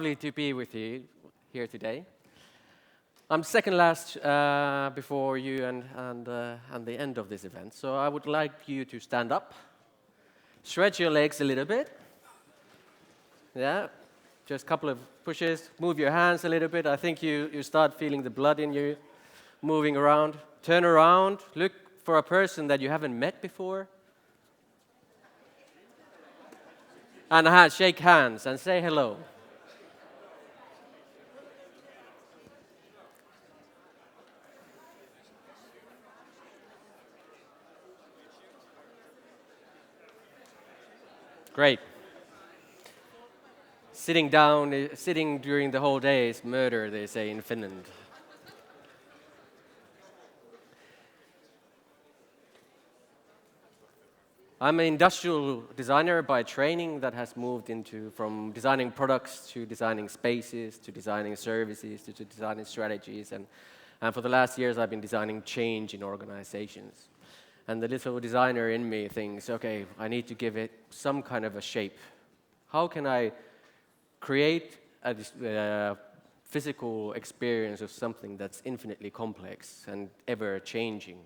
lovely to be with you here today. I'm second last before you and the end of this event, so I would like you to stand up, stretch your legs a little bit. Yeah, just a couple of pushes. Move your hands a little bit. I think you start feeling the blood in you moving around. Turn around. Look for a person that you haven't met before. And shake hands and say hello. Great. Sitting during the whole day is murder, they say in Finland. I'm an industrial designer by training that has moved from designing products to designing spaces, to designing services, to designing strategies. And for the last years, I've been designing change in organizations. And the little designer in me thinks, okay, I need to give it some kind of a shape. How can I create a physical experience of something that's infinitely complex and ever-changing?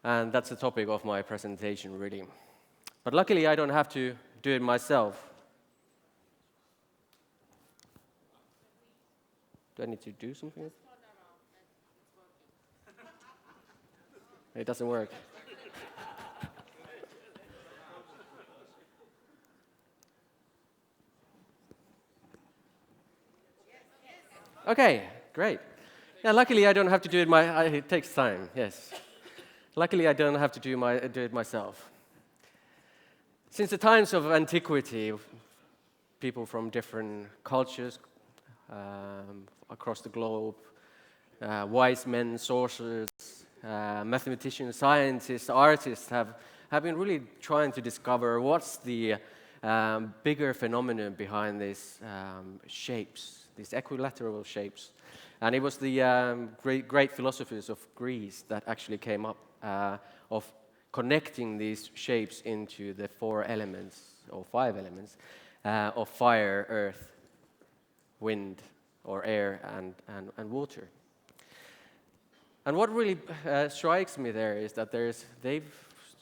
And that's the topic of my presentation, really. But luckily, I don't have to do it myself. Do I need to do something? It doesn't work. Okay, great. Yeah, luckily I don't have to do it it takes time, yes. Luckily, I don't have to do it myself. Since the times of antiquity, people from different cultures across the globe, wise men, sorcerers, mathematicians, scientists, artists have been really trying to discover what's the bigger phenomenon behind these shapes, these equilateral shapes. And it was the great philosophers of Greece that actually came up of connecting these shapes into the 4 elements, or 5 elements, of fire, earth, wind, or air, and water. And what really strikes me there is that they've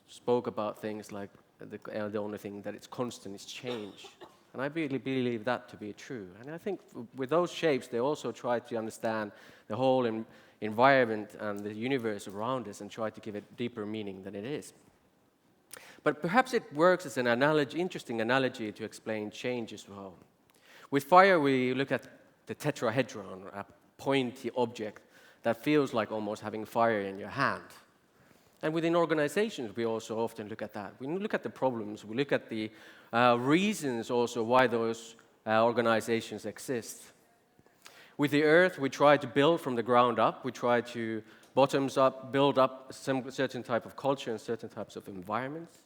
spoke about things like the only thing that it's constant is change. And I really believe that to be true. And I think with those shapes, they also try to understand the whole environment and the universe around us and try to give it deeper meaning than it is. But perhaps it works as an interesting analogy to explain change as well. With fire, we look at the tetrahedron, a pointy object that feels like almost having fire in your hand. And within organizations, we also often look at that. We look at the problems, we look at the reasons also why those organizations exist. With the earth, we try to build from the ground up. We try to bottoms up, build up some certain type of culture and certain types of environments.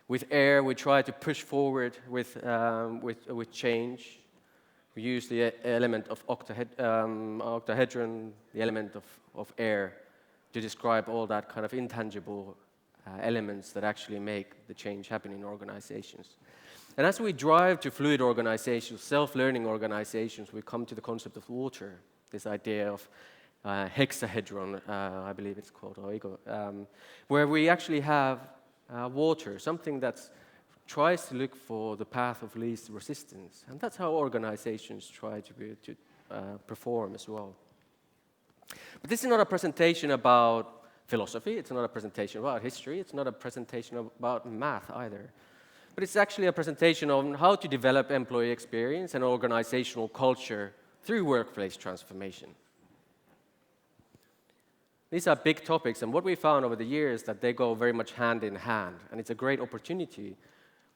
With air, we try to push forward with change. We use the element of octahedron, the element of air, to describe all that kind of intangible elements that actually make the change happen in organizations. And as we drive to fluid organizations, self-learning organizations, we come to the concept of water, this idea of hexahedron, I believe it's called, where we actually have water, something that tries to look for the path of least resistance. And that's how organizations try to perform as well. But this is not a presentation about philosophy, it's not a presentation about history, it's not a presentation about math either. But it's actually a presentation on how to develop employee experience and organizational culture through workplace transformation. These are big topics, and what we found over the years is that they go very much hand in hand, and it's a great opportunity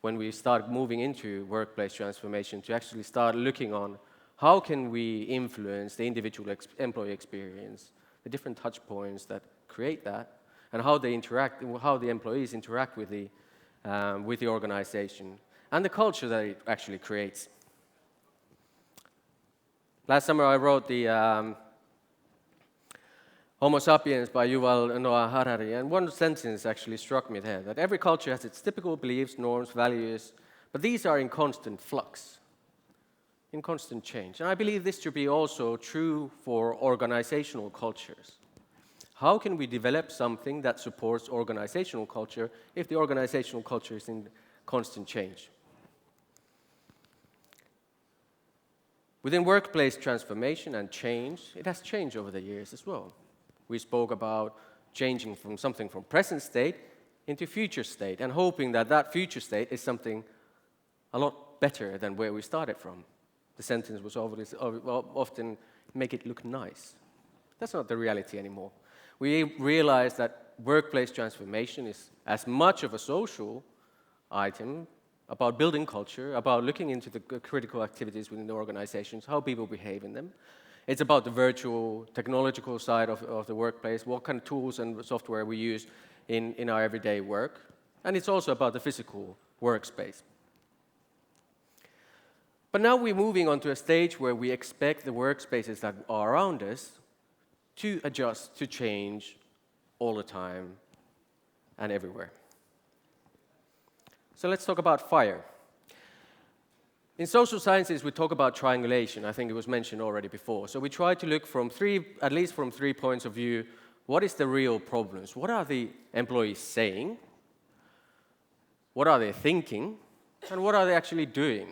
when we start moving into workplace transformation to actually start looking on how can we influence the individual employee experience, the different touch points that create that, and how they interact, how the employees interact with the organization, and the culture that it actually creates. Last summer I wrote the Homo sapiens by Yuval Noah Harari, and one sentence actually struck me there, that every culture has its typical beliefs, norms, values, but these are in constant flux. in constant change. And I believe this to be also true for organizational cultures. How can we develop something that supports organizational culture if the organizational culture is in constant change? Within workplace transformation and change, it has changed over the years as well. We spoke about changing from something from present state into future state and hoping that that future state is something a lot better than where we started from. The sentence was always, often make it look nice. That's not the reality anymore. We realize that workplace transformation is as much of a social item about building culture, about looking into the critical activities within the organizations, how people behave in them. It's about the virtual, technological side of the workplace, what kind of tools and software we use in our everyday work. And it's also about the physical workspace. But now we're moving on to a stage where we expect the workspaces that are around us to adjust, to change all the time and everywhere. So let's talk about fire. In social sciences, we talk about triangulation. I think it was mentioned already before. So we try to look from at least from three points of view. What is the real problems? What are the employees saying? What are they thinking? And what are they actually doing?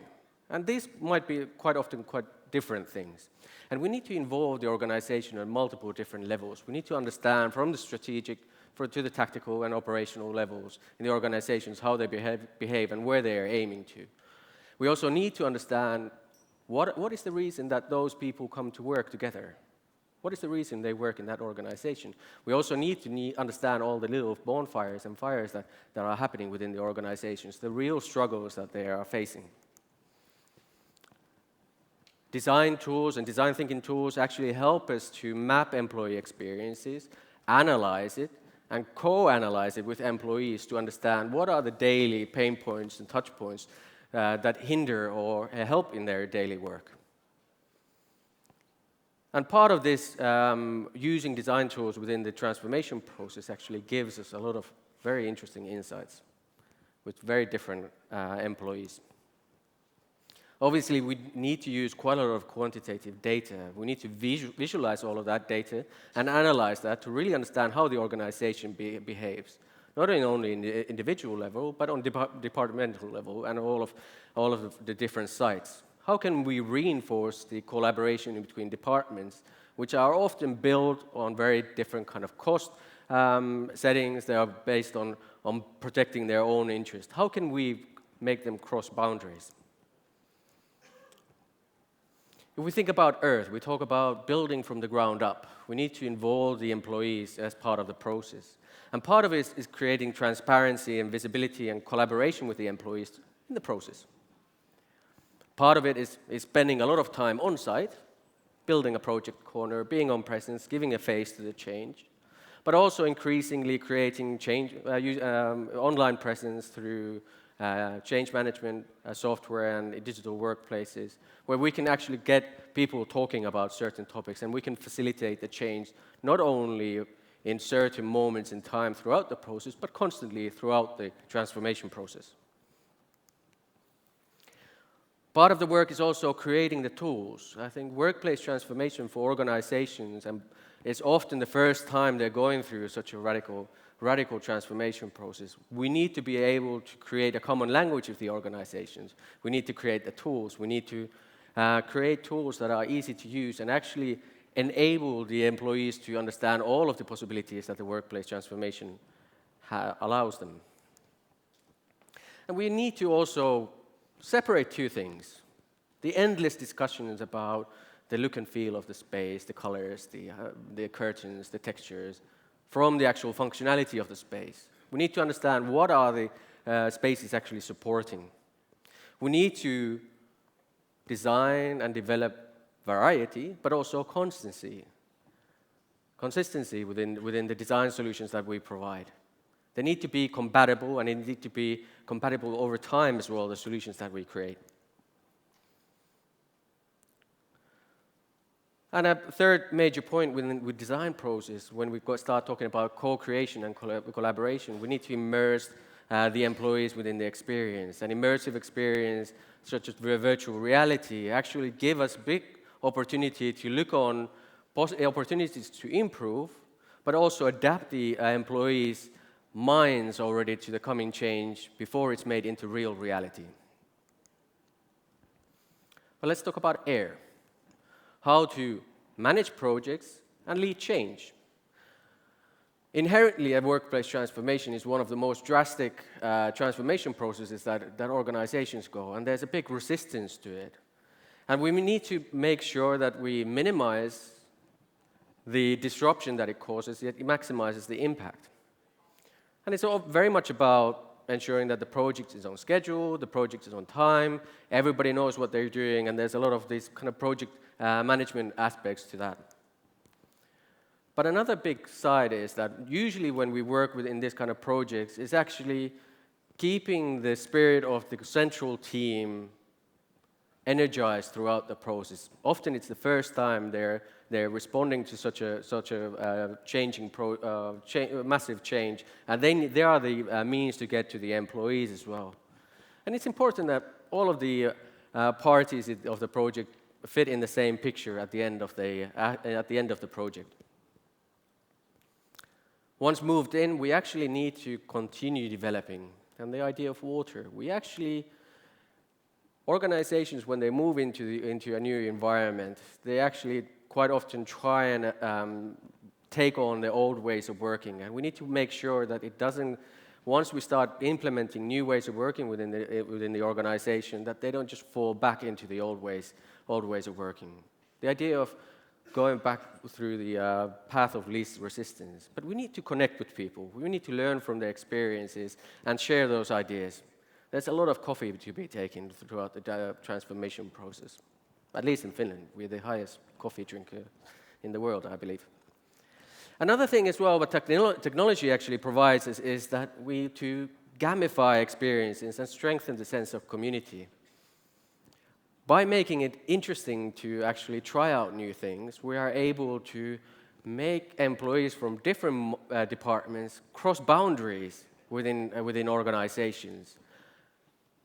And these might be quite often quite different things. And we need to involve the organization at multiple different levels. We need to understand from the strategic to the tactical and operational levels in the organizations how they behave and where they are aiming to. We also need to understand what is the reason that those people come to work together. What is the reason they work in that organization? We also need to understand all the little bonfires and fires that are happening within the organizations, the real struggles that they are facing. Design tools and design thinking tools actually help us to map employee experiences, analyze it, and co-analyze it with employees to understand what are the daily pain points and touch points that hinder or help in their daily work. And part of this, using design tools within the transformation process actually gives us a lot of very interesting insights with very different employees. Obviously, we need to use quite a lot of quantitative data. We need to visualize all of that data and analyze that to really understand how the organization behaves, not only in the individual level, but on departmental level and all of the different sites. How can we reinforce the collaboration between departments, which are often built on very different kind of cost settings? They are based on protecting their own interest. How can we make them cross boundaries? If we think about Earth, we talk about building from the ground up. We need to involve the employees as part of the process. And part of it is creating transparency and visibility and collaboration with the employees in the process. Part of it is spending a lot of time on site, building a project corner, being on presence, giving a face to the change, but also increasingly creating online presence through change management software and digital workplaces, where we can actually get people talking about certain topics and we can facilitate the change not only in certain moments in time throughout the process, but constantly throughout the transformation process. Part of the work is also creating the tools. I think workplace transformation for organizations is often the first time they're going through such a radical transformation process. We need to be able to create a common language with the organizations. We need to create the tools. We need to create tools that are easy to use and actually enable the employees to understand all of the possibilities that the workplace transformation allows them. And we need to also separate two things. The endless discussions about the look and feel of the space, the colors, the curtains, the textures, from the actual functionality of the space. We need to understand what are the spaces actually supporting. We need to design and develop variety, but also consistency. Consistency within the design solutions that we provide. They need to be compatible, and they need to be compatible over time as well, the solutions that we create. And a third major point with design process, when we start talking about co-creation and collaboration, we need to immerse the employees within the experience. An immersive experience, such as virtual reality, actually give us big opportunity to look on opportunities to improve, but also adapt the employees' minds already to the coming change before it's made into real reality. But let's talk about AIR, how to manage projects and lead change. Inherently, a workplace transformation is one of the most drastic transformation processes that organizations go, and there's a big resistance to it. And we need to make sure that we minimize the disruption that it causes, yet it maximizes the impact. And it's all very much about ensuring that the project is on schedule, the project is on time, everybody knows what they're doing, and there's a lot of these kind of project management aspects to that. But another big side is that usually when we work within this kind of projects is actually keeping the spirit of the central team energized throughout the process. Often it's the first time they're responding to such a massive change, and they are the means to get to the employees as well. And it's important that all of the parties of the project fit in the same picture at the end of the project. Once moved in, we actually need to continue developing. And the idea of water, organizations, when they move into a new environment, they actually quite often try and take on the old ways of working. And we need to make sure that it doesn't, once we start implementing new ways of working within the organization, that they don't just fall back into the old ways of working. The idea of going back through the path of least resistance. But we need to connect with people. We need to learn from their experiences and share those ideas. There's a lot of coffee to be taken throughout the transformation process. At least in Finland, we're the highest coffee drinker in the world, I believe. Another thing as well what technology actually provides is that we to gamify experiences and strengthen the sense of community. By making it interesting to actually try out new things, we are able to make employees from different departments cross boundaries within organizations.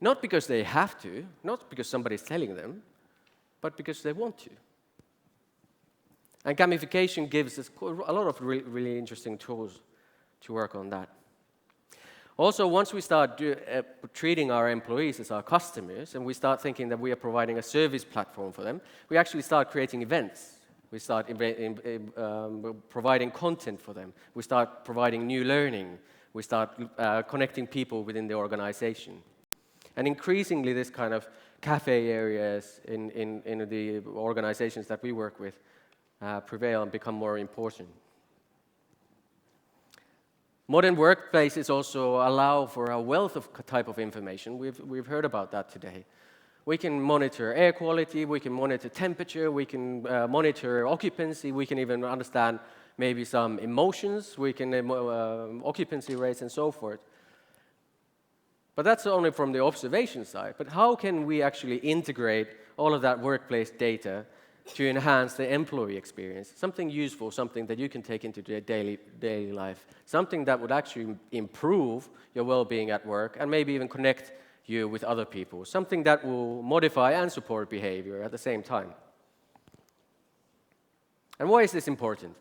Not because they have to, not because somebody's telling them, but because they want to. And gamification gives us a lot of really interesting tools to work on that. Also, once we start treating our employees as our customers, and we start thinking that we are providing a service platform for them, we actually start creating events. We start providing content for them. We start providing new learning. We start connecting people within the organization. And increasingly, this kind of cafe areas in the organizations that we work with prevail and become more important. Modern workplaces also allow for a wealth of type of information. We've heard about that today. We can monitor air quality, we can monitor temperature, we can monitor occupancy, we can even understand maybe some emotions, we can occupancy rates and so forth. But that's only from the observation side. But how can we actually integrate all of that workplace data to enhance the employee experience? Something useful, something that you can take into their daily life, something that would actually improve your well-being at work and maybe even connect you with other people, something that will modify and support behavior at the same time. And why is this important?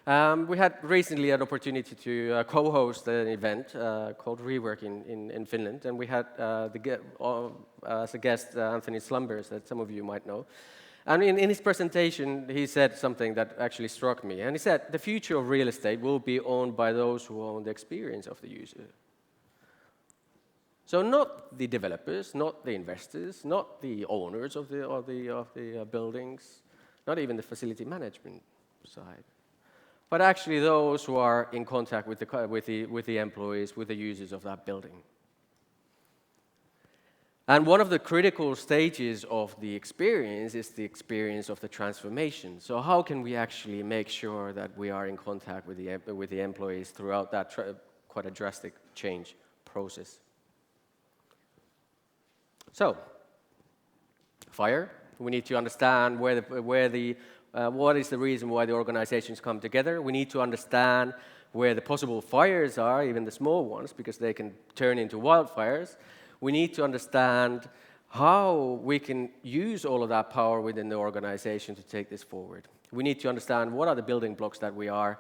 We had recently an opportunity to co-host an event called Rework in Finland, and we had as a guest Anthony Slumbers, that some of you might know. And in his presentation, he said something that actually struck me. And he said, the future of real estate will be owned by those who own the experience of the user. So not the developers, not the investors, not the owners of the buildings, not even the facility management side, but actually those who are in contact with the employees, with the users of that building. And one of the critical stages of the experience is the experience of the transformation. So how can we actually make sure that we are in contact with the employees throughout that quite a drastic change process? So, FIRE, we need to understand what is the reason why the organizations come together. We need to understand where the possible fires are, even the small ones, because they can turn into wildfires, we need to understand how we can use all of that power within the organization to take this forward. We need to understand what are the building blocks that we are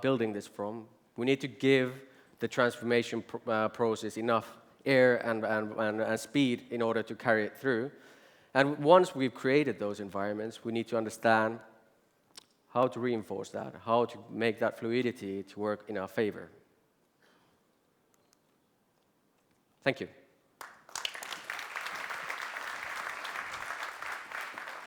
building this from. We need to give the transformation process enough air and speed in order to carry it through. And once we've created those environments, we need to understand how to reinforce that, how to make that fluidity to work in our favor. Thank you.